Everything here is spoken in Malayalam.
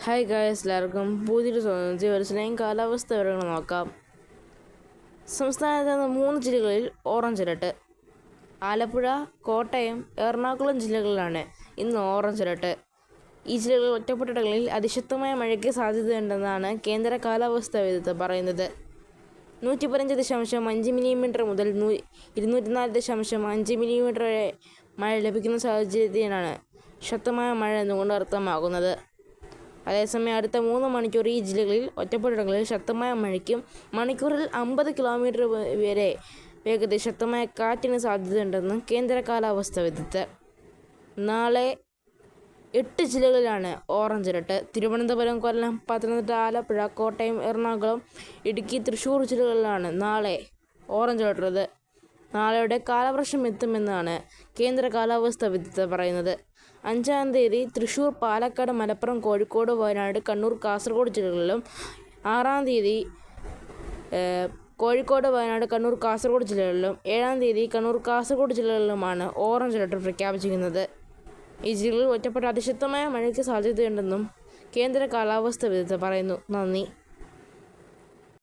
ഹായ് ഗായ്സ്, എല്ലാവർക്കും പുതിയൊരു ദിവസത്തിലെയും കാലാവസ്ഥ വിവരങ്ങൾ നോക്കാം. സംസ്ഥാനത്ത് 3 ജില്ലകളിൽ ഓറഞ്ച് അലർട്ട്. ആലപ്പുഴ, കോട്ടയം, എറണാകുളം ജില്ലകളിലാണ് ഇന്ന് ഓറഞ്ച് അലർട്ട്. ഈ ജില്ലകളിൽ ഒറ്റപ്പെട്ടയിടങ്ങളിൽ അതിശക്തമായ മഴയ്ക്ക് സാധ്യതയുണ്ടെന്നാണ് കേന്ദ്ര കാലാവസ്ഥാ വകുപ്പ് പറയുന്നത്. 115.5 മില്ലിമീറ്റർ മുതൽ 204.5 മില്ലിമീറ്റർ വരെ മഴ ലഭിക്കുന്ന സാഹചര്യത്തിനാണ് ശക്തമായ മഴ എന്നുകൊണ്ട് അർത്ഥമാക്കുന്നത്. അതേസമയം അടുത്ത 3 മണിക്കൂർ ഈ ജില്ലകളിൽ ഒറ്റപ്പെട്ടയിടങ്ങളിൽ ശക്തമായ മഴയ്ക്കും മണിക്കൂറിൽ 50 കിലോമീറ്റർ വരെ വേഗത്തിൽ ശക്തമായ കാറ്റിന് സാധ്യതയുണ്ടെന്ന് കേന്ദ്ര കാലാവസ്ഥാ വകുപ്പ്. നാളെ 8 ജില്ലകളിലാണ് ഓറഞ്ച് അലർട്ട്. തിരുവനന്തപുരം, കൊല്ലം, പത്തനംതിട്ട, ആലപ്പുഴ, കോട്ടയം, എറണാകുളം, ഇടുക്കി, തൃശ്ശൂർ ജില്ലകളിലാണ് നാളെ ഓറഞ്ച് അലർട്ടുള്ളത്. നാളെയോടെ കാലവർഷം എത്തുമെന്നാണ് കേന്ദ്ര കാലാവസ്ഥാ വകുപ്പ് പറയുന്നത്. 5-ാം തീയതി തൃശ്ശൂർ, പാലക്കാട്, മലപ്പുറം, കോഴിക്കോട്, വയനാട്, കണ്ണൂർ, കാസർഗോഡ് ജില്ലകളിലും 6-ാം തീയതി കോഴിക്കോട്, വയനാട്, കണ്ണൂർ, കാസർഗോഡ് ജില്ലകളിലും 7-ാം തീയതി കണ്ണൂർ, കാസർഗോഡ് ജില്ലകളിലുമാണ് ഓറഞ്ച് അലർട്ട് പ്രഖ്യാപിച്ചിരിക്കുന്നത്. ഈ ജില്ലകളിൽ ഒറ്റപ്പെട്ട അതിശക്തമായ മഴയ്ക്ക് സാധ്യതയുണ്ടെന്നും കേന്ദ്ര കാലാവസ്ഥാ വകുപ്പ് പറയുന്നു. നന്ദി.